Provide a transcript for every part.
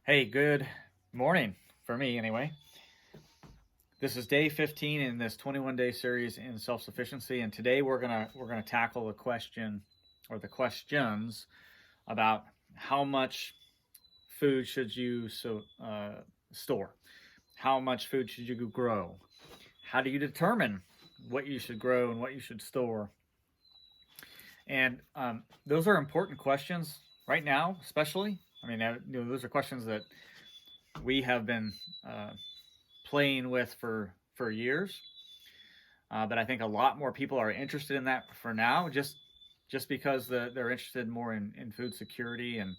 Hey, good morning for me anyway. This is day 15 in this 21-day series in self-sufficiency, and today we're gonna tackle the question or the questions about how much food should you store? How much food should you grow? How do you determine what you should grow and what you should store? And those are important questions right now, especially. I mean, those are questions that we have been uh, playing with for years. But I think a lot more people are interested in that for now, just because they're interested more in food security. And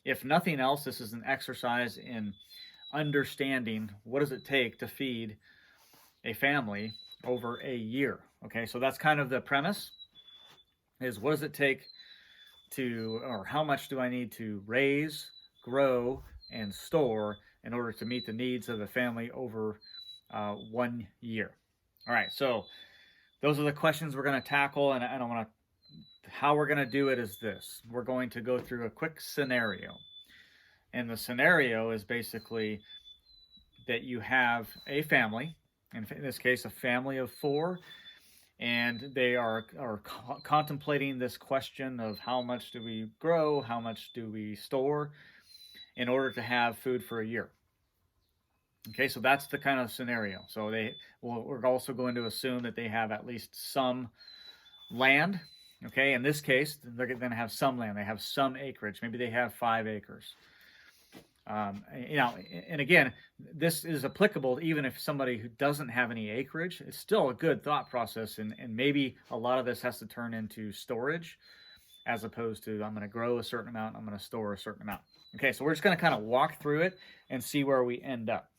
if nothing else, this is an exercise in understanding what does it take to feed a family over a year. Okay, so that's kind of the premise: is what does it take to, or how much do I need to raise, grow, and store in order to meet the needs of the family over 1 year. All right, so those are the questions we're going to tackle, and I want to. How we're going to do it is this: we're going to go through a quick scenario, and the scenario is basically that you have a family, in this case, a family of four, and they are contemplating this question of how much do we grow, how much do we store, in order to have food for a year. Okay, so that's the kind of scenario. So we're also going to assume that they have at least some land. Okay, in this case, they're going to have some land. They have some acreage. Maybe they have 5 acres. And again, this is applicable even if somebody who doesn't have any acreage. It's still a good thought process, and maybe a lot of this has to turn into storage as opposed to I'm going to grow a certain amount, I'm going to store a certain amount. Okay, so we're just going to kind of walk through it and see where we end up.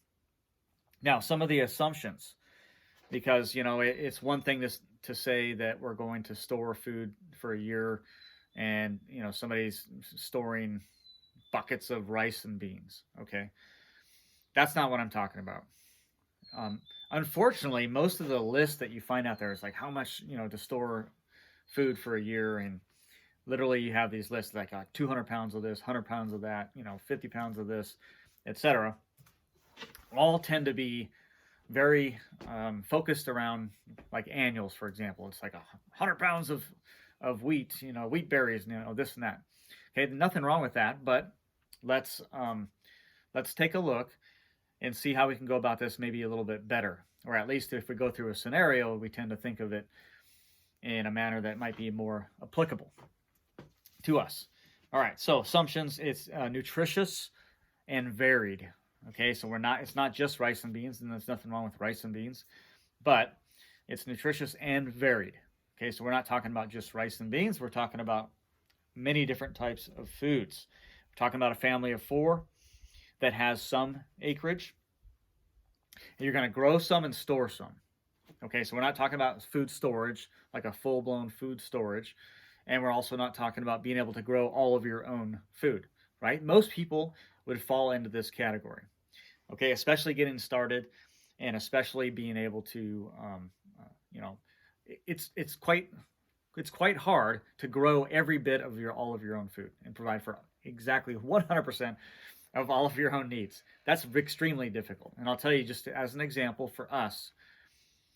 Now, some of the assumptions, because it's one thing to say that we're going to store food for a year, and somebody's storing buckets of rice and beans. Okay, that's not what I'm talking about. Unfortunately, most of the list that you find out there is like how much to store food for a year, and literally you have these lists like 200 pounds of this, 100 pounds of that, 50 pounds of this, etc. All tend to be very focused around like annuals, for example. It's like 100 pounds of wheat, wheat berries, this and that. Okay, nothing wrong with that, but let's take a look and see how we can go about this maybe a little bit better, or at least if we go through a scenario, we tend to think of it in a manner that might be more applicable to us. All right, so assumptions: it's nutritious and varied. Okay, so it's not just rice and beans, and there's nothing wrong with rice and beans, but it's nutritious and varied. Okay, so we're not talking about just rice and beans, we're talking about many different types of foods. We're talking about a family of four that has some acreage. You're going to grow some and store some. Okay, so we're not talking about food storage, like a full-blown food storage, and we're also not talking about being able to grow all of your own food, right? Most people would fall into this category. Okay, especially getting started, and especially being able to, it's quite hard to grow every bit of all of your own food and provide for exactly 100% of all of your own needs. That's extremely difficult. And I'll tell you, just as an example, for us,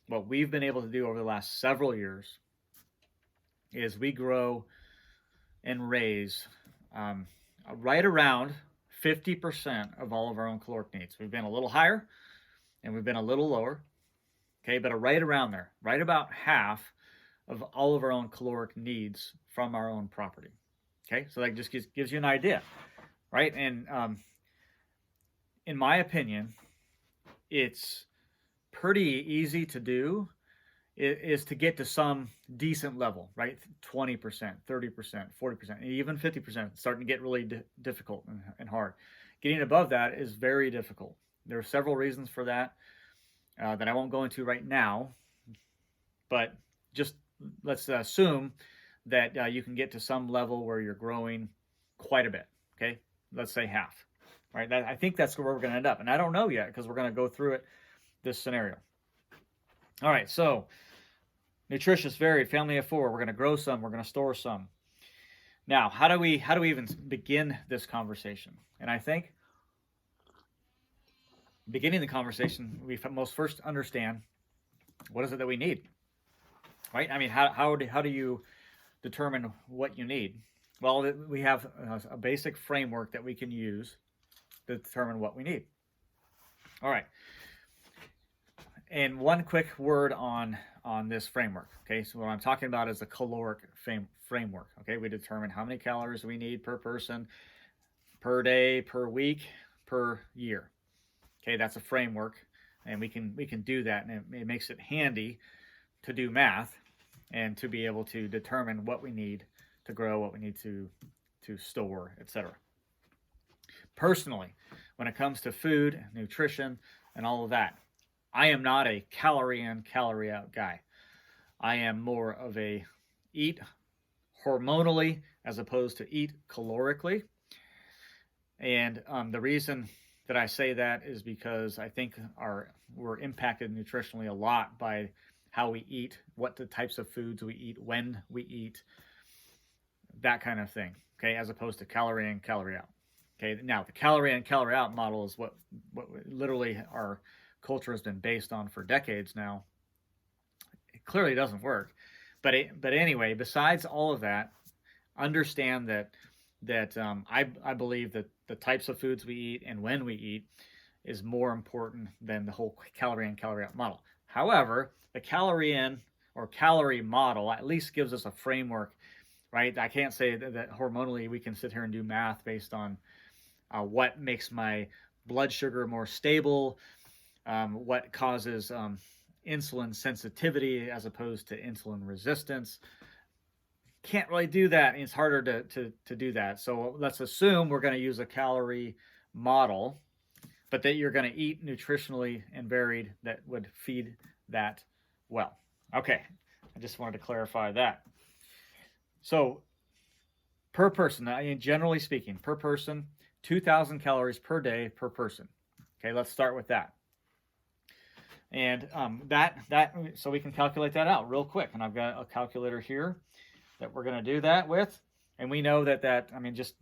what we've been able to do over the last several years is we grow and raise right around 50% of all of our own caloric needs. We've been a little higher and we've been a little lower, okay, but right around there, right about half of all of our own caloric needs from our own property. Okay, so that just gives you an idea, right? And in my opinion, it's pretty easy to do, is to get to some decent level, right? 20%, 30%, 40%, even 50%. It's starting to get really difficult and hard. Getting above that is very difficult. There are several reasons for that that I won't go into right now, but just let's assume that you can get to some level where you're growing quite a bit, okay? Let's say half, right? I think that's where we're going to end up, and I don't know yet because we're going to go through this scenario. All right, so nutritious, varied, family of four. We're going to grow some. We're going to store some. Now, how do we even begin this conversation? And I think beginning the conversation, we must first understand what is it that we need, right? I mean, how do you determine what you need? Well, we have a basic framework that we can use to determine what we need. All right. And one quick word on this framework. Okay, so what I'm talking about is the caloric framework. Okay, we determine how many calories we need per person, per day, per week, per year. Okay, that's a framework, and we can do that, and it makes it handy to do math and to be able to determine what we need to grow, what we need to store, etc. Personally, when it comes to food, nutrition, and all of that, I am not a calorie in, calorie out guy. I am more of a eat hormonally as opposed to eat calorically. And the reason that I say that is because I think we're impacted nutritionally a lot by how we eat, what the types of foods we eat, when we eat, that kind of thing, okay, as opposed to calorie in, calorie out. Okay, now the calorie in, calorie out model is what literally our culture has been based on for decades now. It clearly doesn't work. But anyway, besides all of that, understand that I believe that the types of foods we eat and when we eat is more important than the whole calorie in, calorie out model. However, the calorie in or calorie model at least gives us a framework, right? I can't say that hormonally we can sit here and do math based on what makes my blood sugar more stable, what causes insulin sensitivity as opposed to insulin resistance. Can't really do that. It's harder to do that. So let's assume we're going to use a calorie model, but that you're going to eat nutritionally and varied that would feed that well. Okay, I just wanted to clarify that. So per person, generally speaking, per person, 2,000 calories per day per person. Okay, let's start with that. And so we can calculate that out real quick. And I've got a calculator here that we're going to do that with. And we know that I mean, just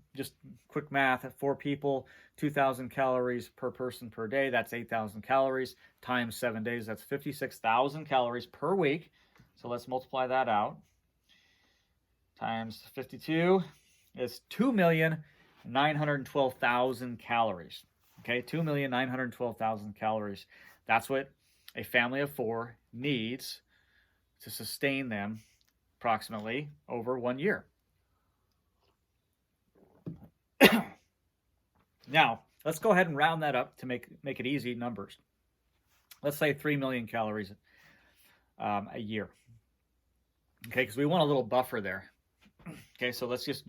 quick math, 4 people, 2,000 calories per person per day. That's 8,000 calories times 7 days. That's 56,000 calories per week. So let's multiply that out. Times 52 is 2,912,000 calories. Okay, 2,912,000 calories. That's what a family of 4 needs to sustain them approximately over 1 year. Now, let's go ahead and round that up to make it easy numbers. Let's say 3 million calories a year. Okay, because we want a little buffer there. Okay, so let's just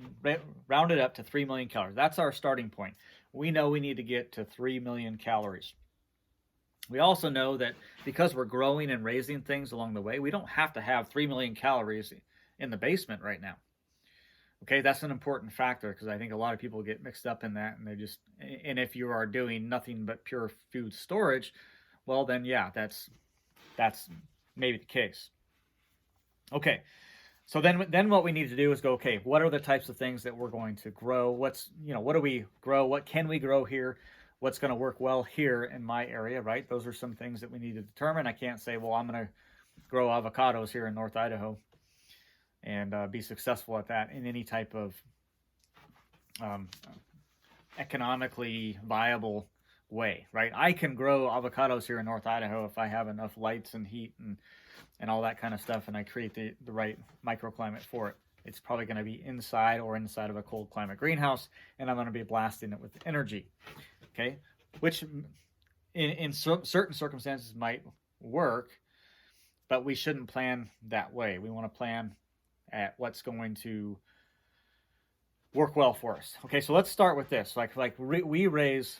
round it up to 3 million calories. That's our starting point. We know we need to get to 3 million calories. We also know that because we're growing and raising things along the way, we don't have to have 3 million calories in the basement right now. Okay, that's an important factor because I think a lot of people get mixed up in that, and if you are doing nothing but pure food storage, well then yeah, that's maybe the case. Okay, so then what we need to do is go, okay, what are the types of things that we're going to grow? What do we grow? What can we grow here? What's going to work well here in my area, right? Those are some things that we need to determine. I can't say, well, I'm going to grow avocados here in North Idaho and be successful at that in any type of economically viable way, right? I can grow avocados here in North Idaho if I have enough lights and heat and all that kind of stuff, and I create the right microclimate for it. It's probably going to be inside of a cold climate greenhouse, and I'm going to be blasting it with energy, okay? Which in certain circumstances might work, but we shouldn't plan that way. We want to plan at what's going to work well for us. Okay, so let's start with this. We raise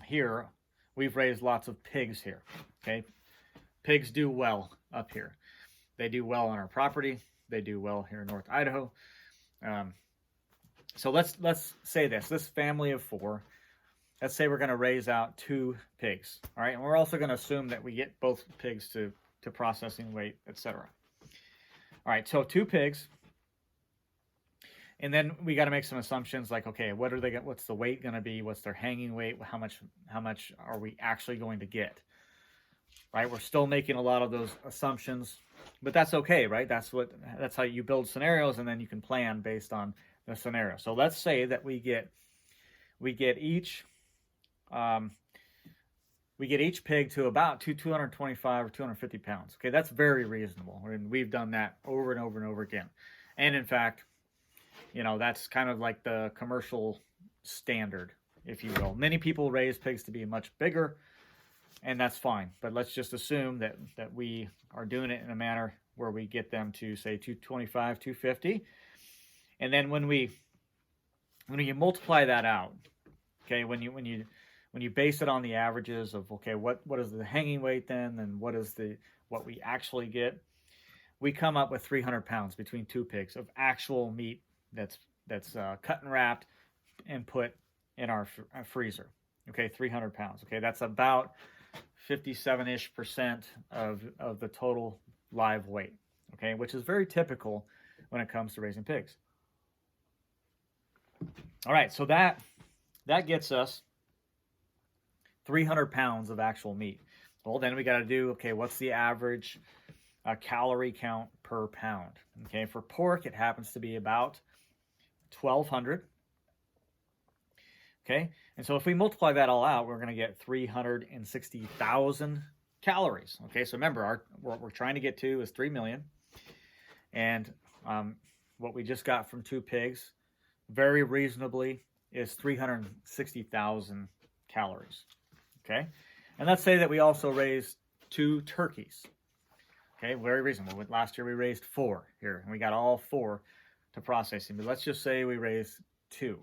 here, we've raised lots of pigs here. Okay, pigs do well up here. They do well on our property. They do well here in North Idaho. So let's say this family of 4. Let's say we're going to raise out 2 pigs. All right, and we're also going to assume that we get both pigs to processing weight, etc. All right, so 2 pigs. And then we got to make some assumptions like, okay, what are they? What's the weight going to be? What's their hanging weight? How much are we actually going to get? Right? We're still making a lot of those assumptions, but that's okay, right? That's how you build scenarios, and then you can plan based on the scenario. So let's say that we get each pig to about 225 or 250 pounds. Okay, that's very reasonable, and we've done that over and over and over again. And in fact, that's kind of like the commercial standard, if you will. Many people raise pigs to be much bigger, and that's fine. But let's just assume that we are doing it in a manner where we get them to, say, 225, 250. And then when you multiply that out, okay, when you base it on the averages of, okay, what is the hanging weight then, and what we actually get, we come up with 300 pounds between two pigs of actual meat that's cut and wrapped and put in our freezer. Okay, 300 pounds. Okay, that's about 57-ish% of the total live weight. Okay, which is very typical when it comes to raising pigs. All right, so that gets us 300 pounds of actual meat. Well, then we got to do, okay, what's the average calorie count per pound? Okay, for pork, it happens to be about 1,200. Okay, and so if we multiply that all out, we're going to get 360,000 calories. Okay, so remember, what we're trying to get to is 3 million. And what we just got from two pigs, very reasonably, is 360,000 calories. Okay, and let's say that we also raised two turkeys. Okay, very reasonable. Last year we raised 4 here, and we got all 4 to processing. But let's just say we raised 2.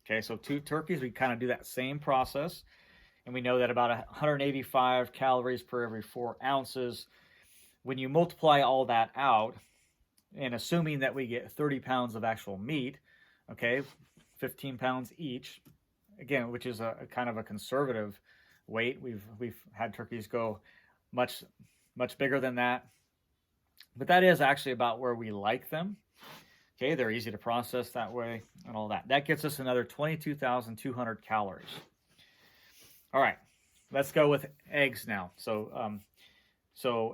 Okay, so 2 turkeys, we kind of do that same process, and we know that about 185 calories per every 4 ounces. When you multiply all that out, and assuming that we get 30 pounds of actual meat, okay, 15 pounds each, again, which is a kind of a conservative weight. We've had turkeys go much bigger than that, but that is actually about where we like them. Okay, they're easy to process that way and all that. That gets us another 22,200 calories. All right, let's go with eggs now. So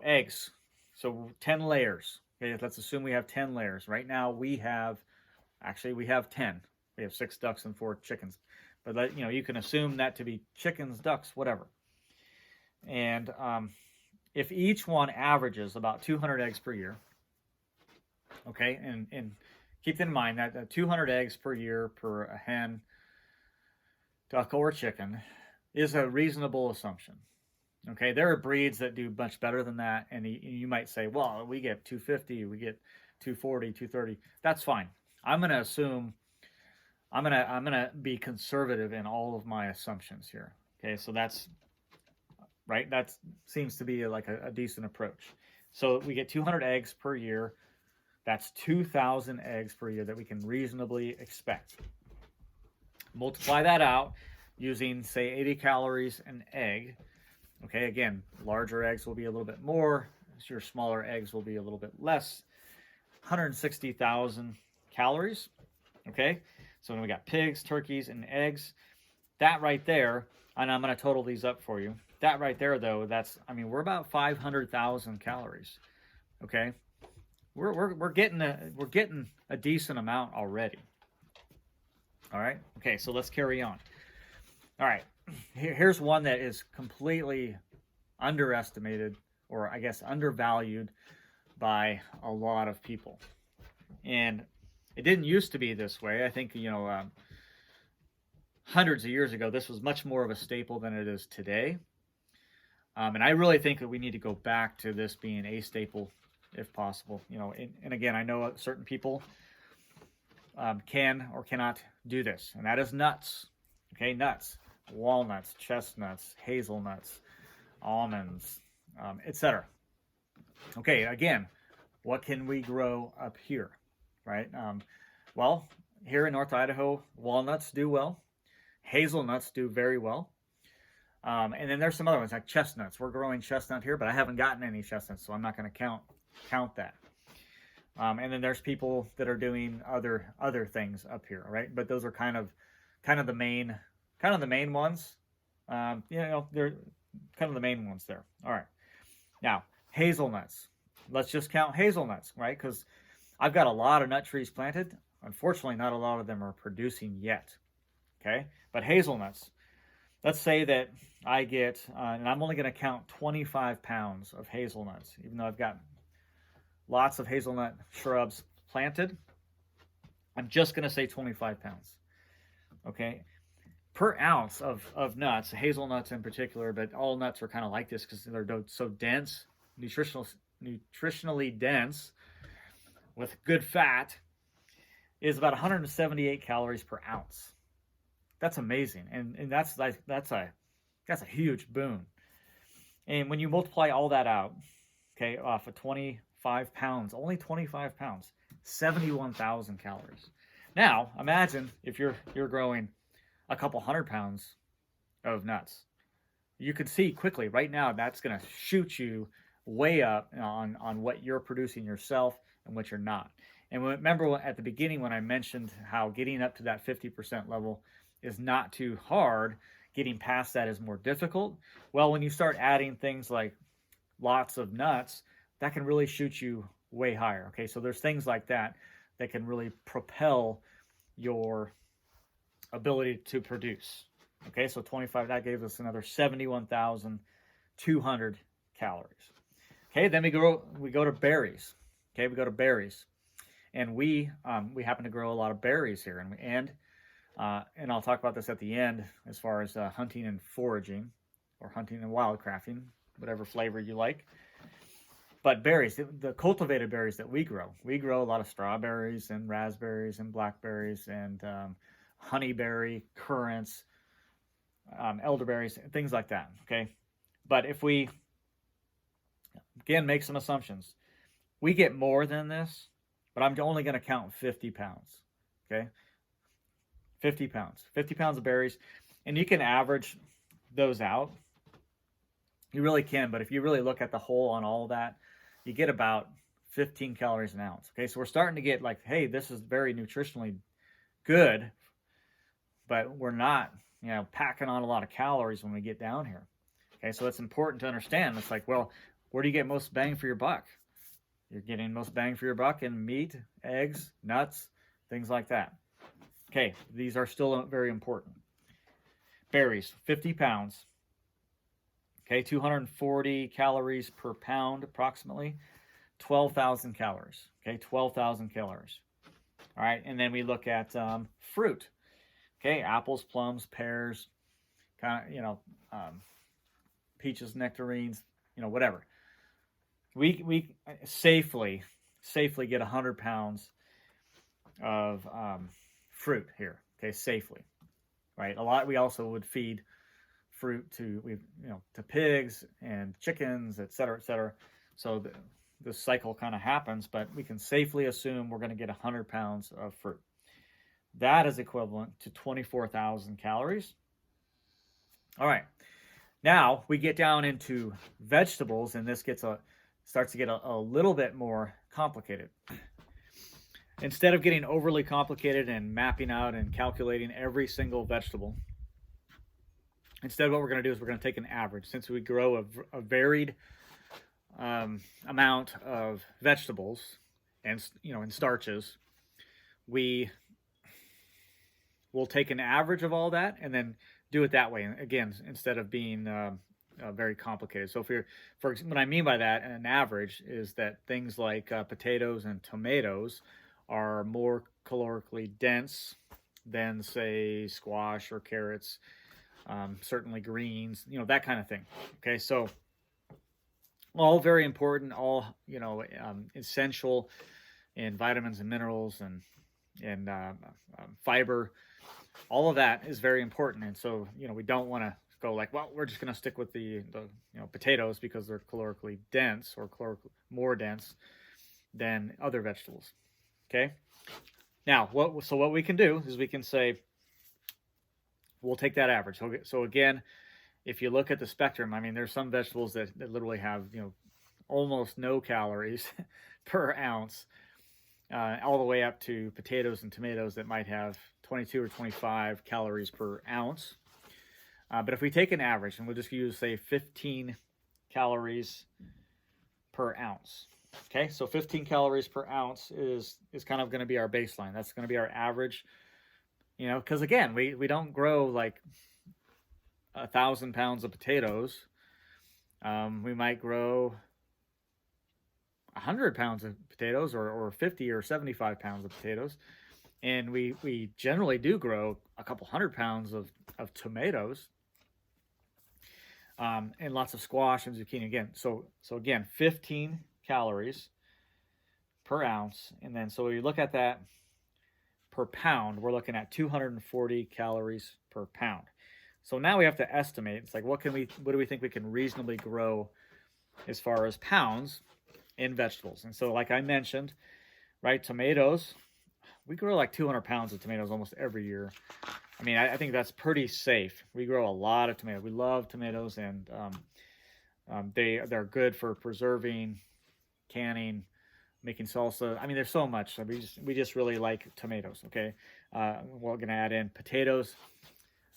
eggs. So 10 layers. Okay, let's assume we have 10 layers. Right now we have 10. We have 6 ducks and 4 chickens. But you can assume that to be chickens, ducks, whatever. And if each one averages about 200 eggs per year, okay, and keep in mind that 200 eggs per year per a hen, duck, or chicken is a reasonable assumption. Okay, there are breeds that do much better than that, and you might say, well, we get 250, we get 240, 230. That's fine. I'm going to assume, I'm gonna be conservative in all of my assumptions here. Okay, so that's right. That seems to be like a decent approach. So we get 200 eggs per year. That's 2,000 eggs per year that we can reasonably expect. Multiply that out using, say, 80 calories an egg. Okay, again, larger eggs will be a little bit more. Your smaller eggs will be a little bit less. 160,000 calories. Okay, so when we got pigs, turkeys, and eggs, that right there, and I'm going to total these up for you. That right there, though, we're about 500,000 calories. Okay, we're getting a decent amount already. All right. Okay, so let's carry on. All right. Here's one that is completely underestimated, or I guess undervalued by a lot of people. And it didn't used to be this way. I think, hundreds of years ago, this was much more of a staple than it is today. And I really think that we need to go back to this being a staple if possible. And again, I know certain people can or cannot do this, and that is nuts. Okay, nuts. Walnuts, chestnuts, hazelnuts, almonds, etc. Okay, again, what can we grow up here, right? Well, here in North Idaho, walnuts do well. Hazelnuts do very well. And then there's some other ones like chestnuts. We're growing chestnut here, but I haven't gotten any chestnuts, so I'm not going to count that. And then there's people that are doing other things up here, right? But those are kind of the main ones. They're kind of the main ones there. All right. Now, hazelnuts. Let's just count hazelnuts, right? Because I've got a lot of nut trees planted. Unfortunately, not a lot of them are producing yet. Okay, but hazelnuts. Let's say that I get, and I'm only going to count 25 pounds of hazelnuts, even though I've got lots of hazelnut shrubs planted. I'm just going to say 25 pounds. Okay, per ounce of nuts, hazelnuts in particular, but all nuts are kind of like this because they're so dense, nutritionally dense, with good fat, is about 178 calories per ounce. That's amazing, and that's a huge boon. And when you multiply all that out, okay, off of 25 pounds, only 25 pounds, 71,000 calories. Now, imagine if you're growing a couple 100 pounds of nuts. You could see quickly right now that's going to shoot you way up on what you're producing yourself and what you're not. And remember at the beginning when I mentioned how getting up to that 50% level is not too hard, getting past that is more difficult. Well, when you start adding things like lots of nuts, that can really shoot you way higher. Okay, so there's things like that can really propel your ability to produce. Okay, so 25, that gave us another 71,200 calories. Okay, then we go to berries. Okay, we go to berries. And we happen to grow a lot of berries here, and I'll talk about this at the end as far as hunting and foraging, or hunting and wildcrafting, whatever flavor you like. But berries, the cultivated berries that we grow a lot of strawberries and raspberries and blackberries and honeyberry, currants, elderberries, things like that. Okay, but if we again make some assumptions, we get more than this. But I'm only going to count 50 pounds, okay? 50 pounds. 50 pounds of berries. And you can average those out. You really can, but if you really look at the whole on all of that, you get about 15 calories an ounce, okay? So we're starting to get like, hey, this is very nutritionally good, but we're not, packing on a lot of calories when we get down here, okay? So it's important to understand. It's like, well, where do you get most bang for your buck? You're getting most bang for your buck in meat, eggs, nuts, things like that. Okay, these are still very important. Berries, 50 pounds. Okay, 240 calories per pound approximately. 12,000 calories. Okay, 12,000 calories. All right, and then we look at fruit. Okay, apples, plums, pears, peaches, nectarines, whatever. We safely get 100 pounds of fruit here. Okay, safely, right? A lot. We also would feed fruit to pigs and chickens, et cetera, et cetera. So the cycle kind of happens, but we can safely assume we're going to get 100 pounds of fruit. That is equivalent to 24,000 calories. All right. Now we get down into vegetables, and this starts to get a little bit more complicated. Instead of getting overly complicated and mapping out and calculating every single vegetable, instead what we're going to do is we're going to take an average. Since we grow a varied amount of vegetables and and starches, we will take an average of all that and then do it that way. And again, instead of being very complicated. So what I mean by that, an average is that things like potatoes and tomatoes are more calorically dense than, say, squash or carrots, certainly greens, that kind of thing. Okay, so all very important, all essential in vitamins and minerals and fiber. All of that is very important, and so we don't want to go like, well, we're just going to stick with the potatoes because they're calorically dense or more dense than other vegetables. Okay. Now, what we can do is we can say we'll take that average. So again, if you look at the spectrum, I mean, there's some vegetables that literally have almost no calories per ounce, all the way up to potatoes and tomatoes that might have 22 or 25 calories per ounce. But if we take an average, and we'll just use, say, 15 calories per ounce. Okay, so 15 calories per ounce is kind of going to be our baseline. That's going to be our average, because again, we don't grow like 1,000 pounds of potatoes. We might grow 100 pounds of potatoes, or 50 or 75 pounds of potatoes. And we generally do grow a couple hundred pounds of tomatoes, and lots of squash and zucchini again. So again, 15 calories per ounce. And then, so you look at that per pound, we're looking at 240 calories per pound. So now we have to estimate. It's like, what do we think we can reasonably grow as far as pounds in vegetables? And so, like I mentioned, right, tomatoes, we grow like 200 pounds of tomatoes almost every year. I mean, I think that's pretty safe. We grow a lot of tomatoes. We love tomatoes, and they're good for preserving, canning, making salsa. I mean, there's so much. We just really like tomatoes. Okay, we're gonna add in potatoes.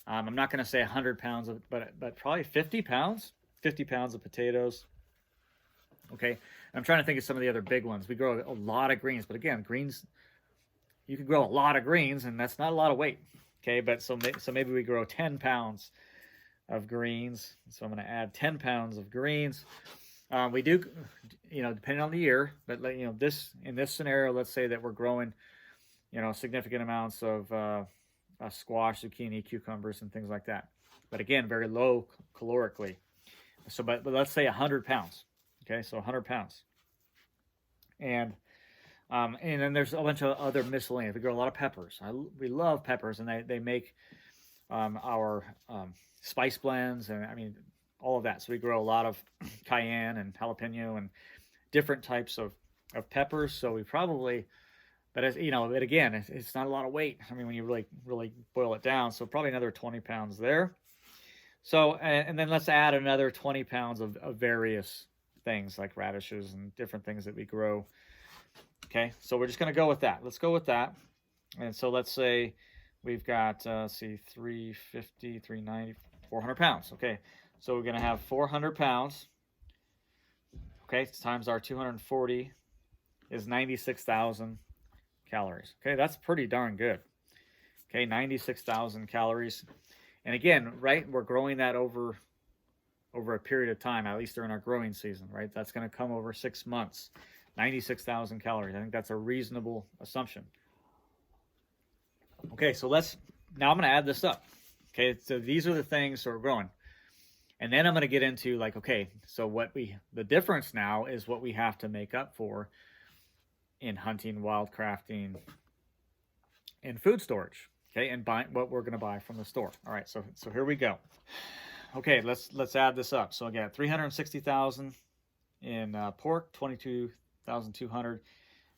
I'm not gonna say 100 pounds but probably 50 pounds. 50 pounds of potatoes. Okay, I'm trying to think of some of the other big ones. We grow a lot of greens, but again, greens, you can grow a lot of greens, and that's not a lot of weight. Okay, but so maybe we grow 10 pounds of greens. So I'm going to add 10 pounds of greens. We do, depending on the year, but in this scenario, let's say that we're growing, significant amounts of squash, zucchini, cucumbers, and things like that. But again, very low calorically. So, but let's say 100 pounds. Okay, so 100 pounds. And then there's a bunch of other miscellaneous. We grow a lot of peppers. We love peppers, and they make our spice blends, and I mean, all of that. So we grow a lot of cayenne and jalapeno and different types of peppers. So we probably, but again, it's not a lot of weight. I mean, when you really boil it down, so probably another 20 pounds there. So, and then let's add another 20 pounds of various things like radishes and different things that we grow. Okay, so we're just going to go with that. Let's go with that. And so let's say we've got, 350, 390, 400 pounds. Okay, so we're going to have 400 pounds. Okay, times our 240 is 96,000 calories. Okay, that's pretty darn good. Okay, 96,000 calories. And again, right, we're growing that over a period of time, at least during our growing season, right? That's going to come over 6 months. 96,000 calories. I think that's a reasonable assumption. Okay, so now I'm going to add this up. Okay, so these are the things that we're growing. And then I'm going to get into like, okay, so the difference now is what we have to make up for in hunting, wildcrafting, and food storage. Okay, and what we're going to buy from the store. All right, so here we go. Okay, let's add this up. So again, 360,000 in pork, 22,200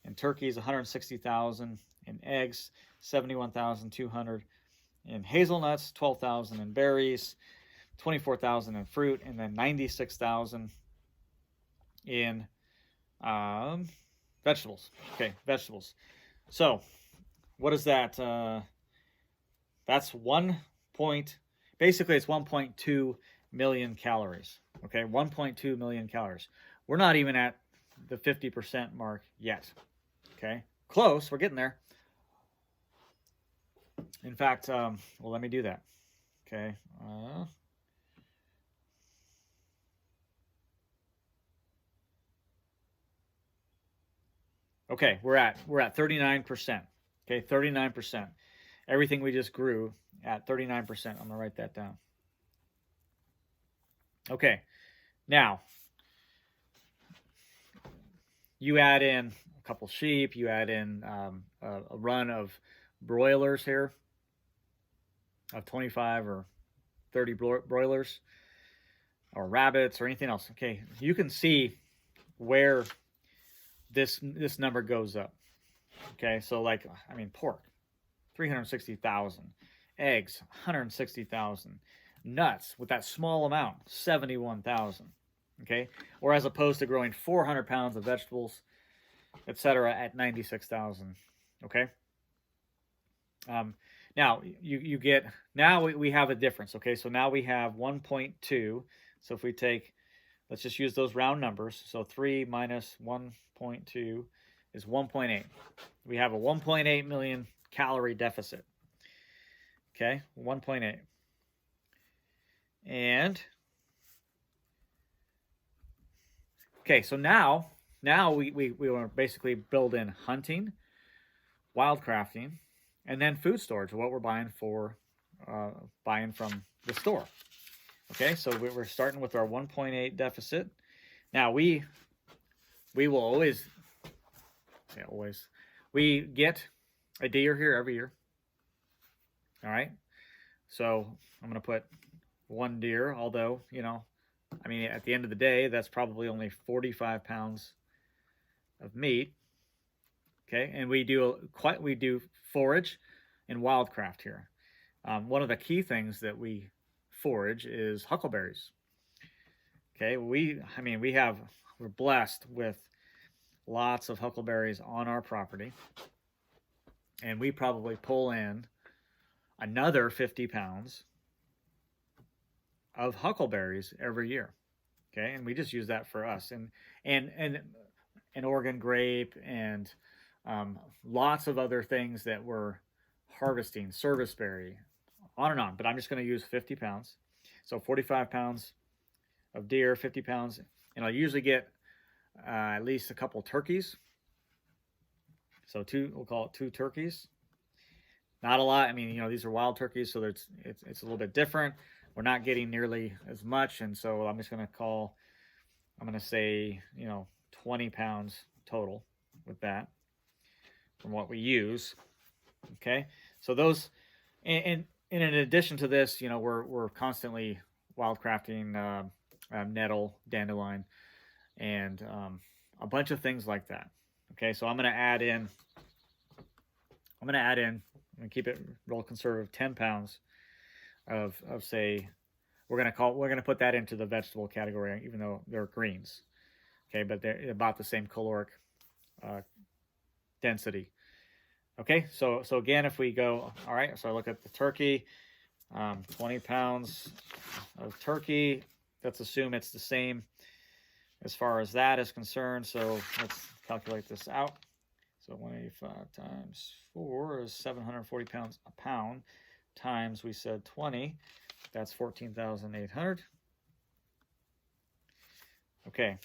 in turkeys, 160,000 in eggs, 71,200 in hazelnuts, 12,000 in berries, 24,000 in fruit, and then 96,000 in vegetables. Okay, vegetables. So what is that? That's basically it's 1.2 million calories. Okay, 1.2 million calories. We're not even at the 50% mark yet. Okay, close. We're getting there. In fact, well, let me do that. Okay. Okay, we're at 39%. Okay, 39%. Everything we just grew at 39%. I'm gonna write that down. Okay, now you add in a couple sheep, you add in a run of broilers here, of 25 or 30 broilers, or rabbits, or anything else. Okay, you can see where this number goes up. Okay, so like, I mean, pork, 360,000, eggs, 160,000, nuts with that small amount, 71,000. Okay, or as opposed to growing 400 pounds of vegetables, etc. at 96,000. Okay. Now you get, now we have a difference. Okay, so now we have 1.2. So if we take, let's just use those round numbers. So 3 minus 1.2 is 1.8. We have a 1.8 million calorie deficit. Okay, 1.8. And okay, so now we want to basically build in hunting, wildcrafting, and then food storage, what we're buying from the store. Okay, so we're starting with our 1.8 deficit. Now we will always we get a deer here every year. All right, so I'm going to put one deer, although, I mean, at the end of the day, that's probably only 45 pounds of meat. Okay, and we do forage and wildcraft here. One of the key things that we forage is huckleberries. Okay, we're blessed with lots of huckleberries on our property, and we probably pull in another 50 pounds of huckleberries every year. Okay, and we just use that for us, and Oregon grape, and lots of other things that we're harvesting, serviceberry, on and on. But I'm just going to use 50 pounds. So 45 pounds of deer, 50 pounds, and I'll usually get at least a couple turkeys. So we'll call it 2 turkeys. Not a lot. I mean, these are wild turkeys, so it's a little bit different. We're not getting nearly as much, and so I'm going to say, 20 pounds total with that from what we use. Okay, so those, and in addition to this, we're constantly wildcrafting nettle, dandelion, and a bunch of things like that. Okay, so I'm going to add in, I'm going to keep it real conservative, 10 pounds of say, we're going to put that into the vegetable category, even though they're greens. Okay, but they're about the same caloric density. Okay, so again, if we go, all right, so I look at the turkey, 20 pounds of turkey. Let's assume it's the same as far as that is concerned. So let's calculate this out. So 185 times 4 is 740 pounds a pound, times, we said 20, that's 14,800. Okay,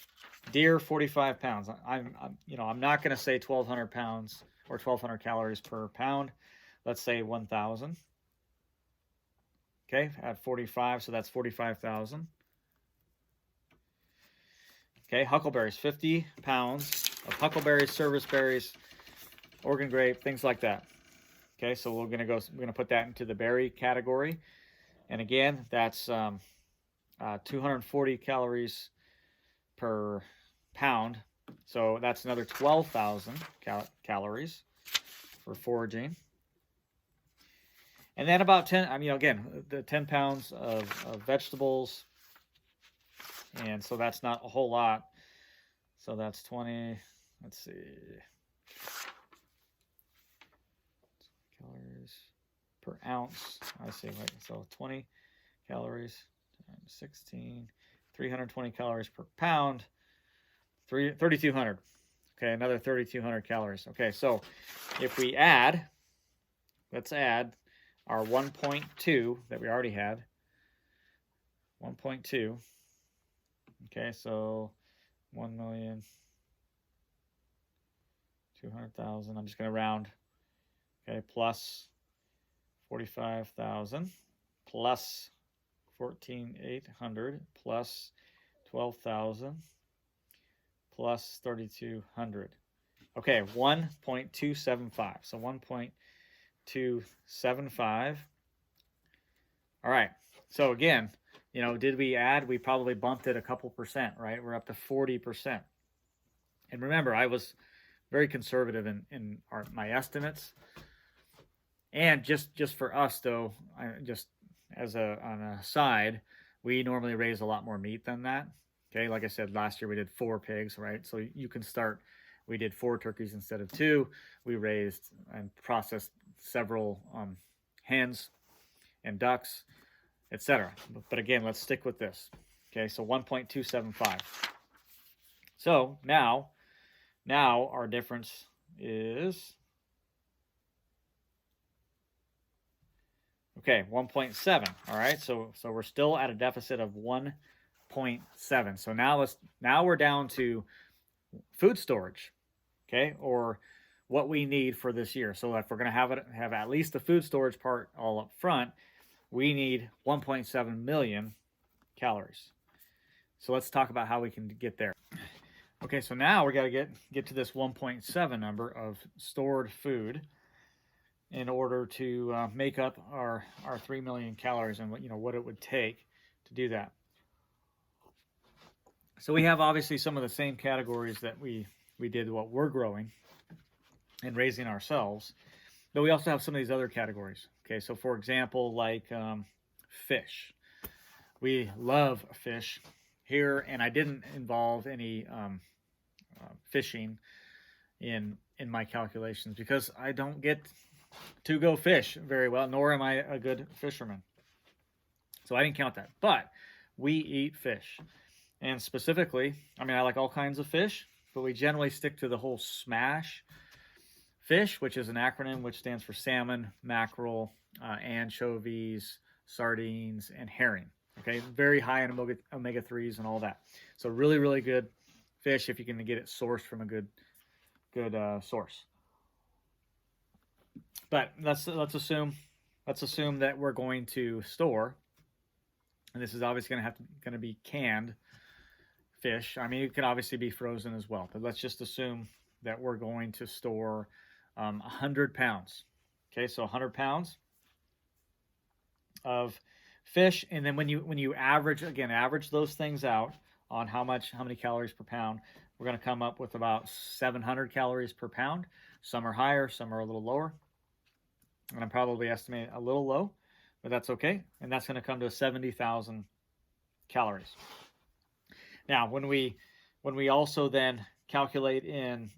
deer, 45 pounds. I'm not going to say 1,200 pounds or 1,200 calories per pound. Let's say 1,000. Okay, at 45, so that's 45,000. Okay, huckleberries, 50 pounds of huckleberries, serviceberries, Oregon grape, things like that. Okay, so we're gonna put that into the berry category, and again, that's 240 calories per pound. So that's another 12,000 calories for foraging. And then about 10, again, the 10 pounds of vegetables. And so that's not a whole lot. So that's 20, let's see, calories per ounce. I see, right? So 20 calories times 16, 320 calories per pound, 3,200. Okay, another 3,200 calories. Okay, so if we let's add our 1.2 that we already had. 1.2. Okay, so 1,200,000. I'm just going to round. Okay, plus 45,000 plus 14,800 plus 12,000 plus 3,200. Okay, 1.275. So 1.275. All right. So again, did we add? We probably bumped it a couple percent, right? We're up to 40%. And remember, I was very conservative in my estimates. And just for us, though, just on a side, we normally raise a lot more meat than that. Okay, like I said, last year we did 4 pigs, right? So you can start We did 4 turkeys instead of 2. We raised and processed several hens and ducks, etc. But again, let's stick with this. Okay, so 1.275. So now our difference is, okay, 1.7. All right, so we're still at a deficit of 1.7. So now we're down to food storage, okay, or what we need for this year. So if we're going to have at least the food storage part all up front, we need 1.7 million calories. So let's talk about how we can get there. Okay, so now we got to get to this 1.7 number of stored food in order to make up our 3 million calories, and what it would take to do that. So we have obviously some of the same categories that we did what we're growing and raising ourselves, but we also have some of these other categories. Okay, so for example, like fish. We love fish here, and I didn't involve any fishing in my calculations because I don't get to go fish very well, nor am I a good fisherman. So I didn't count that. But we eat fish. And specifically, I mean, I like all kinds of fish, but we generally stick to the whole SMASH fish, which is an acronym which stands for salmon, mackerel, anchovies, sardines, and herring. Okay, very high in omega-3s and all that. So really, really good fish if you can get it sourced from a good source. But let's assume that we're going to store, and this is obviously going to be canned fish. I mean, it could obviously be frozen as well, but let's just assume that we're going to store 100 pounds. Okay, so 100 pounds of fish, and then when you average those things out on how many calories per pound, we're going to come up with about 700 calories per pound. Some are higher, some are a little lower, and I'm probably estimating a little low, but that's okay, and that's going to come to 70,000 calories. Now, when we also then calculate in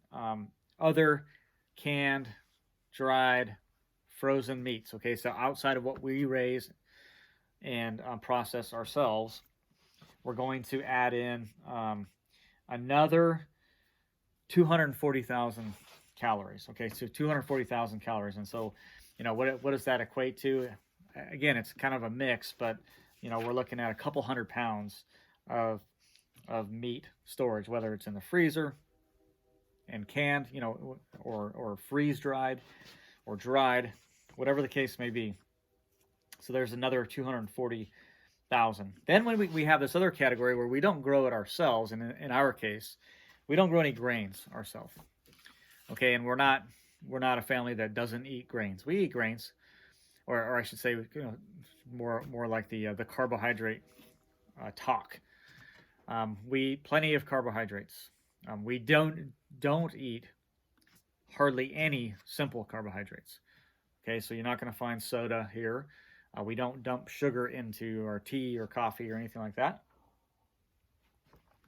other canned, dried, frozen meats, okay, so outside of what we raise and process ourselves, we're going to add in another 240,000 calories. Okay, so 240,000 calories, and so what does that equate to? Again, it's kind of a mix, but we're looking at a couple hundred pounds of meat storage, whether it's in the freezer and canned, or freeze dried or dried, whatever the case may be. So there's another 240,000. Then when we have this other category where we don't grow it ourselves, and in our case, we don't grow any grains ourselves. Okay, and we're not a family that doesn't eat grains. We eat grains, or I should say, more like the carbohydrate talk. We eat plenty of carbohydrates. We don't eat hardly any simple carbohydrates. Okay, so you're not going to find soda here. We don't dump sugar into our tea or coffee or anything like that.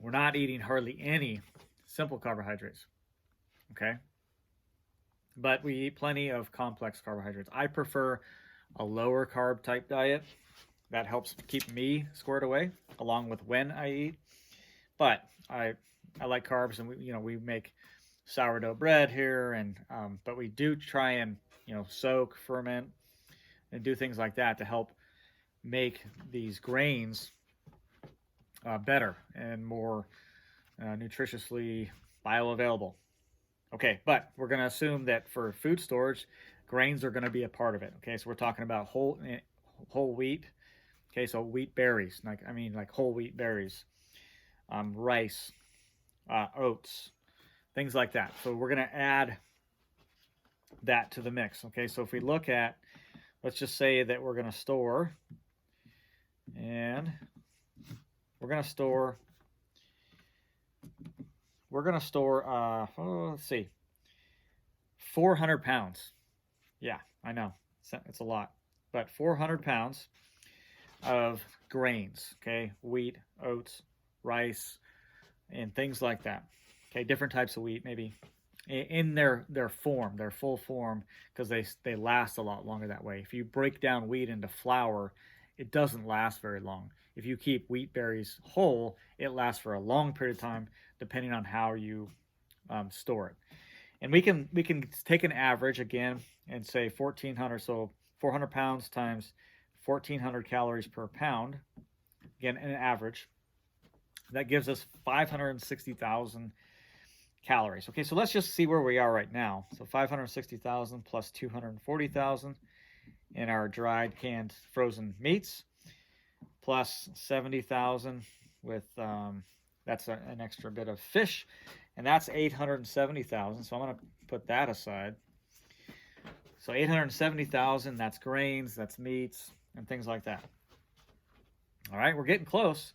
We're not eating hardly any simple carbohydrates. Okay, but we eat plenty of complex carbohydrates. I prefer a lower carb type diet. That helps keep me squared away, along with when I eat. But I like carbs, and we make sourdough bread here, and but we do try and soak, ferment, and do things like that to help make these grains better and more nutritiously bioavailable. Okay, but we're going to assume that for food storage, grains are going to be a part of it. Okay, so we're talking about whole wheat. Okay, so wheat berries, like whole wheat berries, rice, oats, things like that. So we're going to add that to the mix. Okay, so if we look at, let's just say that we're going to store, let's see, 400 pounds. Yeah, I know, it's a lot, but 400 pounds of grains, okay, wheat, oats, rice, and things like that. Okay, different types of wheat, maybe in their form, their full form, because they last a lot longer that way. If you break down wheat into flour, it doesn't last very long. If you keep wheat berries whole, it lasts for a long period of time, depending on how you store it. And we can take an average again and say 1,400. So 400 pounds times 1,400 calories per pound. Again, an average. That gives us 560,000 calories. Okay, so let's just see where we are right now. So 560,000 plus 240,000 in our dried, canned, frozen meats, plus 70,000 with that's an extra bit of fish, and that's 870,000. So I'm going to put that aside. So 870,000, that's grains, that's meats, and things like that. All right, we're getting close.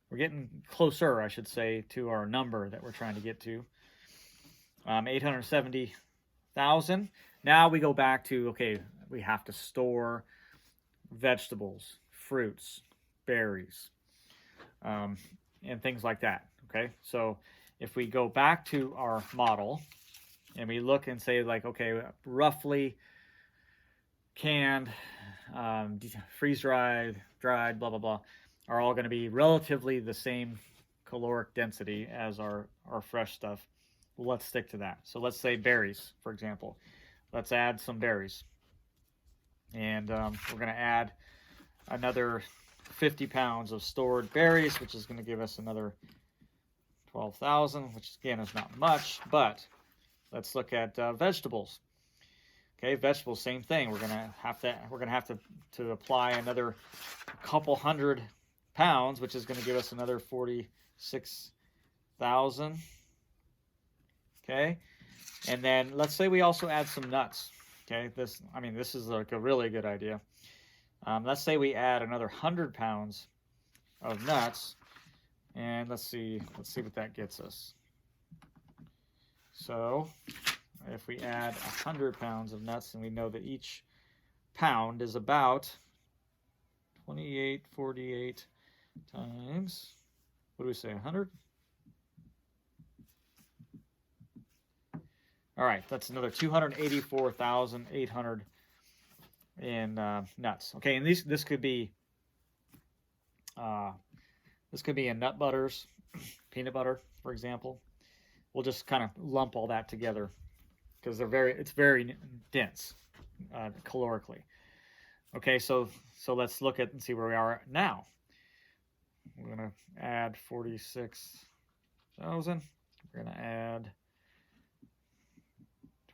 We're getting closer, I should say, to our number that we're trying to get to. 870,000. Now we go back to, okay, we have to store vegetables, fruits, berries, and things like that. Okay, so if we go back to our model and we look and say, like, okay, roughly canned, freeze-dried, dried, blah, blah, blah, are all going to be relatively the same caloric density as our fresh stuff. Well, let's stick to that. So let's say berries, for example. Let's add some berries. And we're going to add another 50 pounds of stored berries, which is going to give us another 12,000, which again is not much. But let's look at vegetables. Okay, vegetables, same thing. We're gonna have to apply another couple hundred pounds, which is going to give us another 46,000. Okay, and then let's say we also add some nuts. Okay, this is like a really good idea. Let's say we add another 100 pounds of nuts, and let's see what that gets us. So if we add 100 pounds of nuts, and we know that each pound is about 48 times, what do we say, 100? All right, that's another 284,800 in nuts. Okay, and this could be in nut butters, peanut butter, for example. We'll just kind of lump all that together because it's very dense calorically. Okay, so let's look at and see where we are now. We're going to add 46,000. We're going to add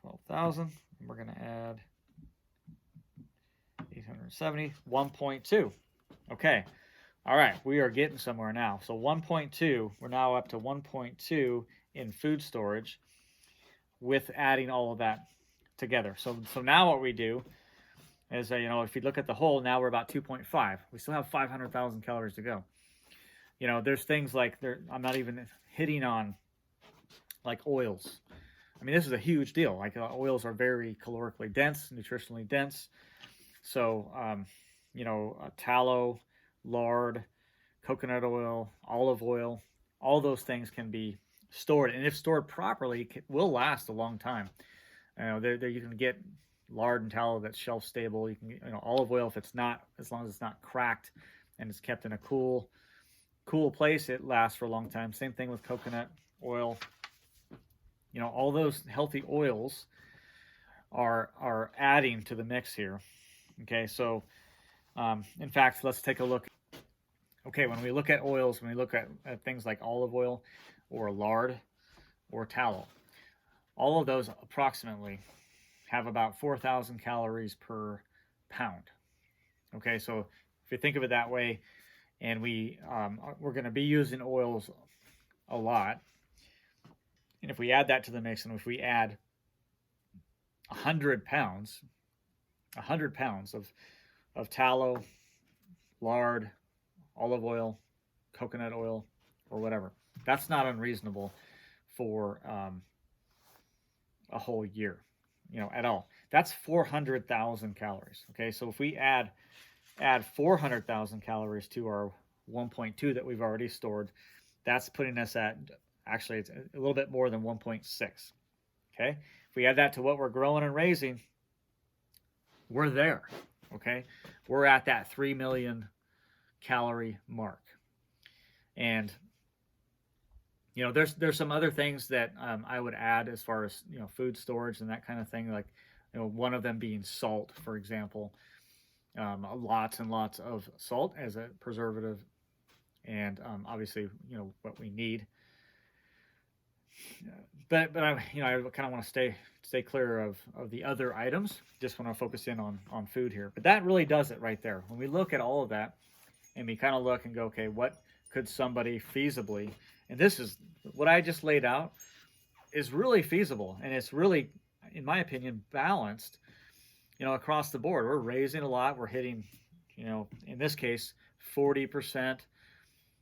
12,000. And we're going to add 870, 1.2. Okay. All right, we are getting somewhere now. So 1.2, we're now up to 1.2 in food storage with adding all of that together. So now what we do is, if you look at the whole, now we're about 2.5. We still have 500,000 calories to go. There's things like I'm not even hitting on like oils. I mean, this is a huge deal. Like oils are very calorically dense, nutritionally dense. So, tallow, lard, coconut oil, olive oil, all those things can be stored. And if stored properly, it will last a long time. You can get lard and tallow that's shelf stable. You can, olive oil, if it's not, as long as it's not cracked and it's kept in a cool place, it lasts for a long time. Same thing with coconut oil. All those healthy oils are adding to the mix here. Okay, so in fact, let's take a look. Okay, when we look at oils, when we look at things like olive oil or lard or tallow, all of those approximately have about 4,000 calories per pound. Okay, so if you think of it that way, and we're going to be using oils a lot, and if we add that to the mix, and if we add 100 pounds of tallow, lard, olive oil, coconut oil, or whatever, that's not unreasonable for a whole year, at all. That's 400,000 calories. Okay, so if we add 400,000 calories to our 1.2 that we've already stored, that's putting us at Actually, it's a little bit more than 1.6. Okay, if we add that to what we're growing and raising, we're there. Okay, we're at that 3 million calorie mark. And there's some other things that I would add as far as food storage and that kind of thing. Like one of them being salt, for example. Lots and lots of salt as a preservative, and obviously what we need. But I kind of want to stay clear of the other items. Just want to focus in on food here. But that really does it right there. When we look at all of that, and we kind of look and go, okay, what could somebody feasibly? And this is what I just laid out is really feasible, and it's really, in my opinion, balanced. Across the board, we're raising a lot. We're hitting, in this case, 40%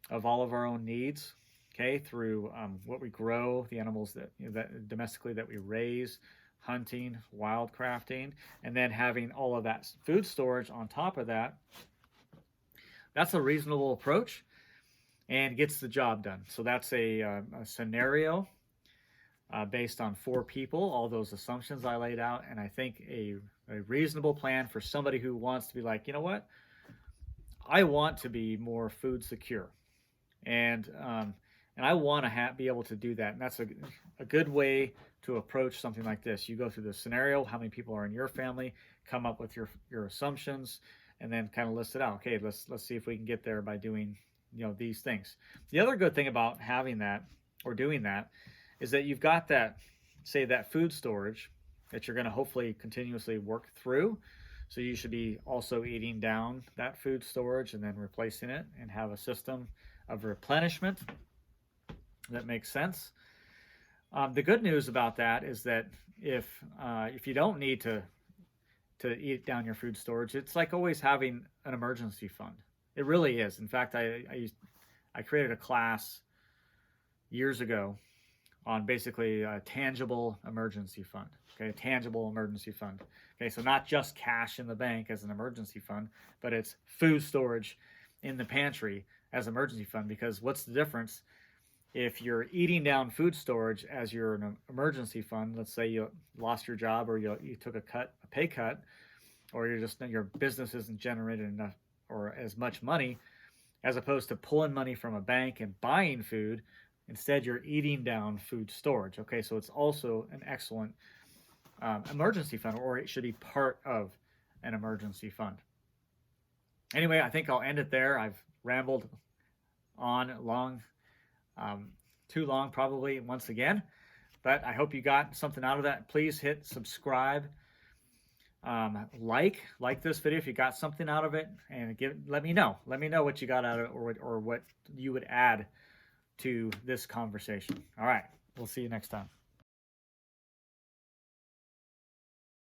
of all of our own needs. Okay, through what we grow, the animals that domestically that we raise, hunting, wildcrafting, and then having all of that food storage on top of that. That's a reasonable approach and gets the job done. So that's a scenario based on 4 people, all those assumptions I laid out, and I think a reasonable plan for somebody who wants to be like, you know what, I want to be more food secure, and I want to be able to do that. And that's a good way to approach something like this. You go through the scenario, how many people are in your family, come up with your assumptions, and then kind of list it out. Okay, let's see if we can get there by doing these things. The other good thing about having that or doing that is that you've got that, say, that food storage that you're going to hopefully continuously work through. So you should be also eating down that food storage and then replacing it, and have a system of replenishment that makes sense. The good news about that is that if you don't need to eat down your food storage, it's like always having an emergency fund. It really is. In fact, I created a class years ago on basically a tangible emergency fund. Okay, a tangible emergency fund. Okay, so not just cash in the bank as an emergency fund, but it's food storage in the pantry as emergency fund. Because what's the difference if you're eating down food storage as your emergency fund? Let's say you lost your job, or you took a pay cut, or your business isn't generating enough or as much money, as opposed to pulling money from a bank and buying food. Instead, you're eating down food storage. Okay, so it's also an excellent emergency fund, or it should be part of an emergency fund. Anyway, I think I'll end it there. I've rambled on long, too long probably once again, but I hope you got something out of that. Please hit subscribe, like this video if you got something out of it, and let me know what you got out of it, or what you would add to this conversation. All right, we'll see you next time.